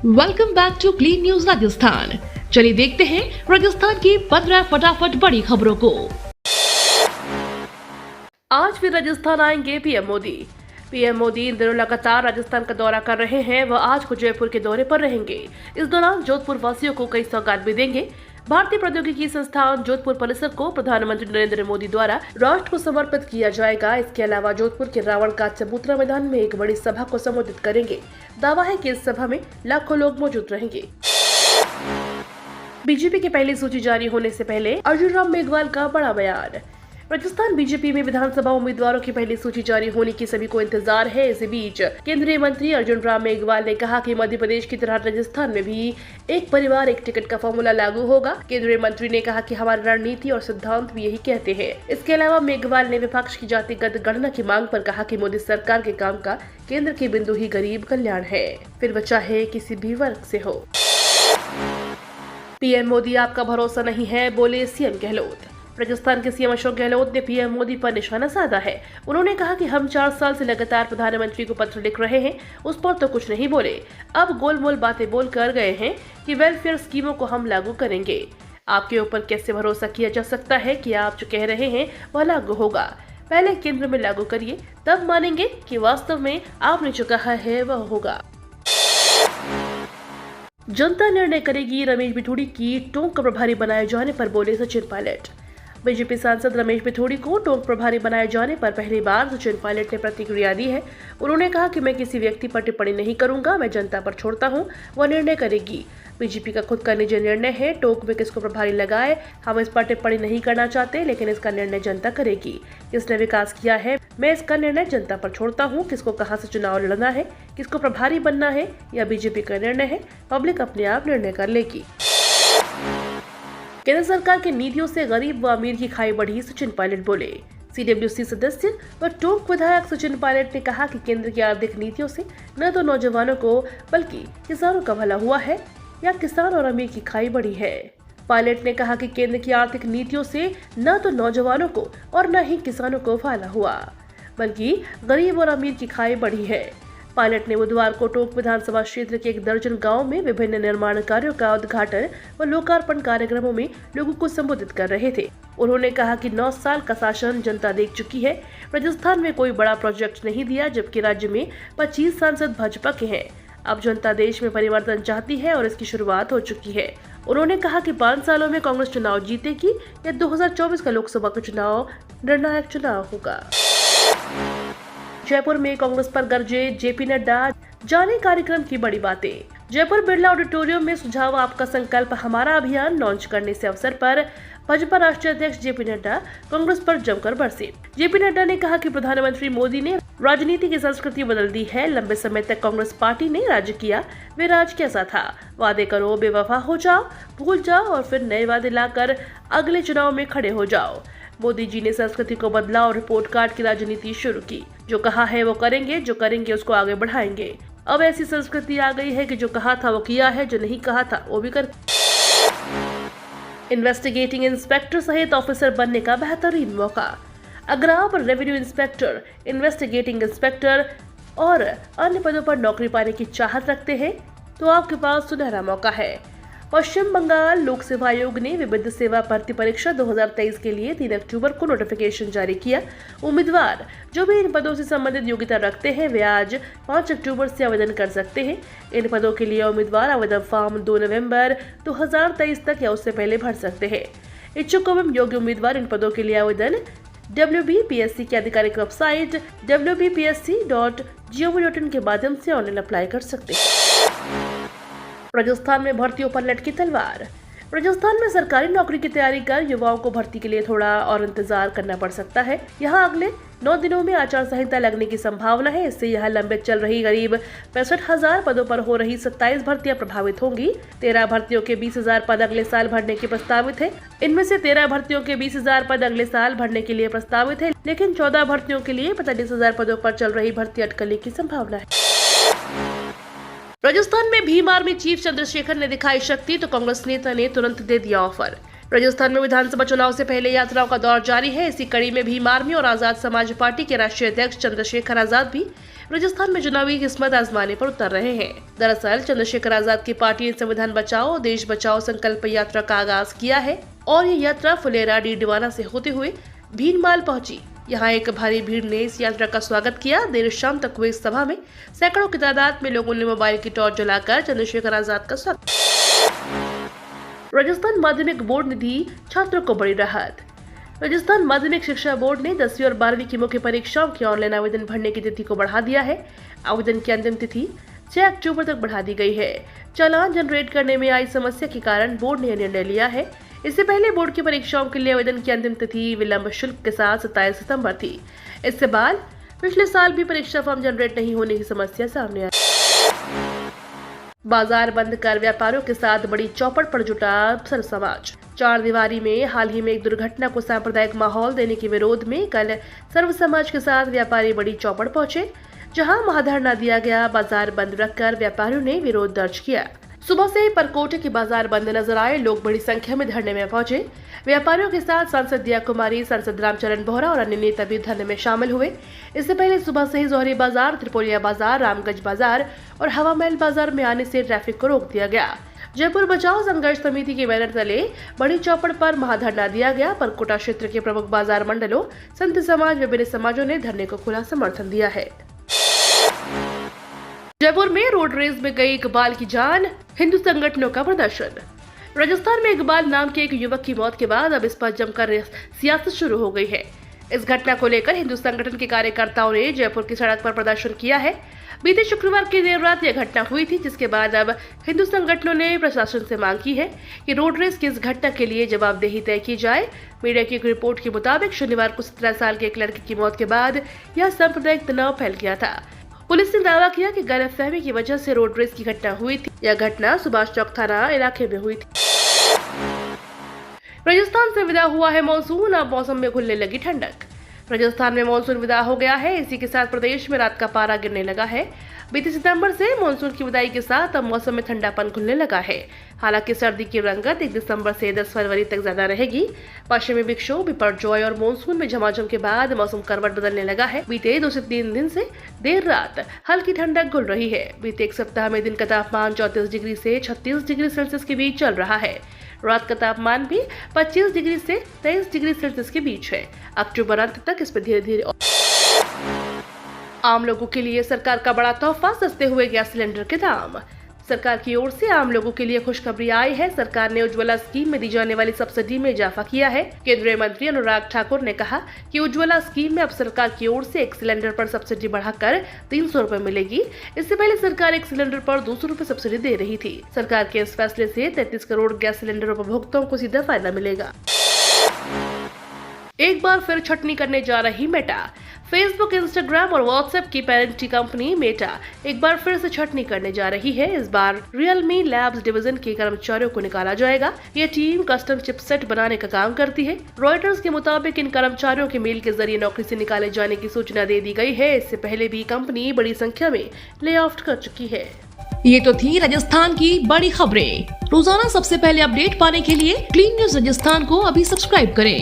Welcome back to clean news Rajasthan. चलिए देखते हैं राजस्थान की 15 फटाफट बड़ी खबरों को। आज फिर राजस्थान आएंगे पीएम मोदी। पीएम मोदी इन दिनों लगातार राजस्थान का दौरा कर रहे हैं। वह आज को जयपुर के दौरे पर रहेंगे। इस दौरान जोधपुर वासियों को कई सौगात भी देंगे। भारतीय प्रौद्योगिकी संस्थान जोधपुर परिसर को प्रधानमंत्री नरेंद्र मोदी द्वारा राष्ट्र को समर्पित किया जाएगा। इसके अलावा जोधपुर के रावण का चबूतरा मैदान में एक बड़ी सभा को संबोधित करेंगे। दावा है कि इस सभा में लाखों लोग मौजूद रहेंगे। बीजेपी की पहली सूची जारी होने से पहले अर्जुन राम मेघवाल का बड़ा बयान। राजस्थान बीजेपी में विधानसभा उम्मीदवारों की पहली सूची जारी होने की सभी को इंतजार है। इसी बीच केंद्रीय मंत्री अर्जुन राम मेघवाल ने कहा कि मध्य प्रदेश की तरह राजस्थान में भी एक परिवार एक टिकट का फॉर्मूला लागू होगा। केंद्रीय मंत्री ने कहा कि हमारी रणनीति और सिद्धांत भी यही कहते हैं। इसके अलावा मेघवाल ने विपक्ष की जातिगत गणना की मांग पर कहा कि मोदी सरकार के काम का केंद्र के बिंदु ही गरीब कल्याण है, फिर वह चाहे किसी भी वर्ग से हो। पीएम मोदी आपका भरोसा नहीं है, बोले सीएम गहलोत। राजस्थान के सीएम अशोक गहलोत ने पीएम मोदी पर निशाना साधा है। उन्होंने कहा कि हम 4 साल से लगातार प्रधानमंत्री को पत्र लिख रहे हैं, उस पर तो कुछ नहीं बोले। अब गोलमोल बातें बोल कर गए हैं कि वेलफेयर स्कीमों को हम लागू करेंगे। आपके ऊपर कैसे भरोसा किया जा सकता है कि आप जो कह रहे हैं वह लागू होगा? पहले केंद्र में लागू करिए, तब मानेंगे कि वास्तव में आपने जो कहा है वह होगा। जनता निर्णय करेगी, रमेश बिठूड़ी की टोंक प्रभारी बनाए जाने पर बोले सचिन पायलट। बीजेपी सांसद रमेश बिठूड़ी को टोंक प्रभारी बनाए जाने पर पहली बार सचिन पायलट ने प्रतिक्रिया दी है। उन्होंने कहा कि मैं किसी व्यक्ति पर टिप्पणी नहीं करूंगा, मैं जनता पर छोड़ता हूं, वह निर्णय करेगी। बीजेपी का खुद का निजी निर्णय है, टोंक में किसको प्रभारी लगाए हम इस पर टिप्पणी नहीं करना चाहते, लेकिन इसका निर्णय जनता करेगी। किसने विकास किया है, मैं इसका निर्णय जनता पर छोड़ता हूँ। किसको कहाँ से चुनाव लड़ना है, किसको प्रभारी बनना है, यह बीजेपी का निर्णय है, पब्लिक अपने आप निर्णय कर लेगी। केंद्र सरकार की नीतियों से गरीब व अमीर की खाई बढ़ी, सचिन पायलट बोले। सीडब्ल्यूसी सदस्य व टोंक विधायक सचिन पायलट ने कहा कि केंद्र की आर्थिक नीतियों से न तो नौजवानों को बल्कि किसानों का भला हुआ है या किसान और अमीर की खाई बढ़ी है। पायलट ने कहा कि केंद्र की आर्थिक नीतियों से न तो नौजवानों को और न ही किसानों को फायदा हुआ, बल्कि गरीब और अमीर की खाई बढ़ी है। पायलट ने बुधवार को टोंक विधानसभा क्षेत्र के एक दर्जन गांव में विभिन्न निर्माण कार्यों का उद्घाटन व लोकार्पण कार्यक्रमों में लोगों को संबोधित कर रहे थे। उन्होंने कहा कि 9 साल का शासन जनता देख चुकी है। राजस्थान में कोई बड़ा प्रोजेक्ट नहीं दिया, जबकि राज्य में 25 सांसद भाजपा के हैं। अब जनता देश में परिवर्तन चाहती है और इसकी शुरुआत हो चुकी है। उन्होंने कहा कि 5 सालों में कांग्रेस चुनाव जीतेगी या 2024 का लोकसभा का चुनाव निर्णायक चुनाव होगा। जयपुर में कांग्रेस पर गरजे जेपी नड्डा, जाने कार्यक्रम की बड़ी बातें। जयपुर बिरला ऑडिटोरियम में सुझाव आपका संकल्प हमारा अभियान लॉन्च करने से अवसर पर भाजपा राष्ट्रीय अध्यक्ष जेपी नड्डा कांग्रेस पर जमकर बरसे। जेपी नड्डा ने कहा कि प्रधानमंत्री मोदी ने राजनीति की संस्कृति बदल दी है। लंबे समय तक कांग्रेस पार्टी ने राज्य किया, वे राज कैसा था? वादे करो, बेवफा हो जाओ, भूल जाओ और फिर नए वादे लाकर अगले चुनाव में खड़े हो जाओ। मोदी जी ने संस्कृति को बदला और रिपोर्ट कार्ड की राजनीति शुरू की। जो कहा है वो करेंगे, जो करेंगे उसको आगे बढ़ाएंगे। अब ऐसी संस्कृति आ गई है कि जो कहा था वो किया है, जो नहीं कहा था वो भी कर। इन्वेस्टिगेटिंग इंस्पेक्टर सहित ऑफिसर बनने का बेहतरीन मौका। अगर आप रेवेन्यू इंस्पेक्टर, इन्वेस्टिगेटिंग इंस्पेक्टर और अन्य पदों पर नौकरी पाने की चाहत रखते हैं तो आपके पास सुनहरा मौका है। पश्चिम बंगाल लोक सेवा आयोग ने विविध सेवा भर्ती परीक्षा 2023 के लिए 3 अक्टूबर को नोटिफिकेशन जारी किया। उम्मीदवार जो भी इन पदों से संबंधित योग्यता रखते हैं वे आज 5 अक्टूबर से आवेदन कर सकते हैं। इन पदों के लिए उम्मीदवार आवेदन फॉर्म 2 नवंबर 2023 तक या उससे पहले भर सकते हैं। इच्छुक एवं योग्य उम्मीदवार इन पदों के लिए आवेदन WBPSC की आधिकारिक वेबसाइट wbpsc.gov.in के माध्यम से ऑनलाइन अप्लाई कर सकते हैं। राजस्थान में भर्तियों पर लटकी तलवार। राजस्थान में सरकारी नौकरी की तैयारी कर युवाओं को भर्ती के लिए थोड़ा और इंतजार करना पड़ सकता है। यहाँ अगले 9 दिनों में आचार संहिता लगने की संभावना है। इससे यहाँ लंबित चल रही करीब 65,000 पदों पर हो रही 27 भर्तियां प्रभावित होंगी। 13 भर्तियों के 20,000 पद अगले साल भरने के प्रस्तावित है। इनमें से 13 भर्तियों के 20,000 पद अगले साल भरने के लिए प्रस्तावित है, लेकिन 14 भर्तियों के लिए 45,000 पदों पर चल रही भर्ती अटकने की संभावना है। राजस्थान में भीम आर्मी चीफ चंद्रशेखर ने दिखाई शक्ति तो कांग्रेस नेता ने तुरंत दे दिया ऑफर। राजस्थान में विधानसभा चुनाव से पहले यात्राओं का दौर जारी है। इसी कड़ी में भीम आर्मी और आजाद समाज पार्टी के राष्ट्रीय अध्यक्ष चंद्रशेखर आजाद भी राजस्थान में चुनावी किस्मत आजमाने पर उतर रहे हैं। दरअसल चंद्रशेखर आजाद की पार्टी ने संविधान बचाओ देश बचाओ संकल्प यात्रा का आगाज किया है और ये यात्रा फुलेरा डीडवाना से होते हुए भीनमाल पहुंची। यहाँ एक भारी भीड़ ने इस यात्रा का स्वागत किया। देर शाम तक हुई इस सभा में सैकड़ों की तादाद में लोगों ने मोबाइल की टॉर्च जलाकर चंद्रशेखर आजाद का स्वागत। राजस्थान माध्यमिक बोर्ड ने दी छात्रों को बड़ी राहत। राजस्थान माध्यमिक शिक्षा बोर्ड ने 10वीं और 12वीं की मुख्य परीक्षाओं के ऑनलाइन आवेदन भरने की तिथि को बढ़ा दिया है। आवेदन की अंतिम तिथि 6 अक्टूबर तक बढ़ा दी गई है। चालान जनरेट करने में आई समस्या के कारण बोर्ड ने यह निर्णय लिया है। इससे पहले बोर्ड की परीक्षाओं के लिए आवेदन की अंतिम तिथि विलंब शुल्क के साथ 27 सितंबर थी। इससे बाद पिछले साल भी परीक्षा फॉर्म जनरेट नहीं होने की समस्या सामने आई। बाजार बंद कर व्यापारियों के साथ बड़ी चौपट पर जुटा सर्व समाज। चार दीवारी में हाल ही में एक दुर्घटना को सांप्रदायिक माहौल देने के विरोध में कल सर्व समाज के साथ व्यापारी बड़ी चौपट पहुंचे, जहां महाधरना दिया गया। बाजार बंद रखकर व्यापारियों ने विरोध दर्ज किया। सुबह से ही परकोटे के बाजार बंद नजर आए। लोग बड़ी संख्या में धरने में पहुंचे। व्यापारियों के साथ सांसद दिया कुमारी, सांसद रामचरण बोहरा और अन्य नेता भी धरने में शामिल हुए। इससे पहले सुबह से ही जोहरी बाजार, त्रिपोलिया बाजार, रामगंज बाजार और हवा महल बाजार में आने से ट्रैफिक को रोक दिया गया। जयपुर बचाओ संघर्ष समिति के बैनर तले बड़ी चौपट पर महाधरना दिया गया। परकोटा क्षेत्र के प्रमुख बाजार मंडलों, संत समाज, विभिन्न समाजों ने धरने को खुला समर्थन दिया है। जयपुर में रोड रेस में गई इकबाल की जान, हिंदू संगठनों का प्रदर्शन। राजस्थान में इकबाल नाम के एक युवक की मौत के बाद अब इस पर जमकर सियासत शुरू हो गई है। इस घटना को लेकर हिंदू संगठन के कार्यकर्ताओं ने जयपुर की सड़क पर प्रदर्शन किया है। बीते शुक्रवार की देर रात यह घटना हुई थी, जिसके बाद अब हिंदू संगठनों ने प्रशासन से मांग की है कि रोड रेस की इस घटना के लिए जवाबदेही तय की जाए। मीडिया की एक रिपोर्ट के मुताबिक शनिवार को 17 साल के एक लड़के की मौत के बाद यह सांप्रदायिक तनाव फैल गया था। पुलिस ने दावा किया कि गलतफहमी की वजह से रोड रेस की घटना हुई थी। यह घटना सुभाष चौक थाना इलाके में हुई थी। राजस्थान से विदा हुआ है मॉनसून, अब मौसम में घुलने लगी ठंडक। राजस्थान में मॉनसून विदा हो गया है। इसी के साथ प्रदेश में रात का पारा गिरने लगा है। बीते सितंबर से मॉनसून की विदाई के साथ अब मौसम में ठंडापन घुलने लगा है। हालांकि सर्दी की रंगत 1 दिसंबर से 10 फरवरी तक ज्यादा रहेगी। पश्चिमी विक्षोभ, बिपरजॉय और मॉनसून में झमाझम के बाद मौसम करवट बदलने लगा है। बीते 2 से 3 दिन से देर रात हल्की ठंडक घुल रही है। बीते एक सप्ताह में दिन का तापमान 34 डिग्री से 36 डिग्री सेल्सियस के बीच चल रहा है। रात का तापमान भी 25 डिग्री से 23 डिग्री सेल्सियस के बीच है। अक्टूबर अंत तक इस पर धीरे धीरे। आम लोगों के लिए सरकार का बड़ा तोहफा, सस्ते हुए गैस सिलेंडर के दाम। सरकार की ओर से आम लोगों के लिए खुशखबरी आई है। सरकार ने उज्ज्वला स्कीम में दी जाने वाली सब्सिडी में इजाफा किया है। केंद्रीय मंत्री अनुराग ठाकुर ने कहा कि उज्ज्वला स्कीम में अब सरकार की ओर से एक सिलेंडर पर सब्सिडी बढ़ाकर 300 रुपए मिलेगी। इससे पहले सरकार एक सिलेंडर पर 200 रुपए सब्सिडी दे रही थी। सरकार के इस फैसले से 33 करोड़ गैस सिलेंडर उपभोक्ताओं को सीधा फायदा मिलेगा। एक बार फिर छटनी करने जा रही मेटा। फेसबुक, इंस्टाग्राम और व्हाट्सएप की पेरेंट कंपनी मेटा एक बार फिर से छटनी करने जा रही है। इस बार रियलमी लैब्स डिवीजन के कर्मचारियों को निकाला जाएगा। ये टीम कस्टम चिपसेट बनाने का काम करती है। रॉयटर्स के मुताबिक इन कर्मचारियों के मेल के जरिए नौकरी से निकाले जाने की सूचना दे दी गई है। इससे पहले भी कंपनी बड़ी संख्या में ले ऑफ कर चुकी है। ये तो थी राजस्थान की बड़ी खबरें। रोजाना सबसे पहले अपडेट पाने के लिए क्लीन न्यूज राजस्थान को अभी सब्सक्राइब करें।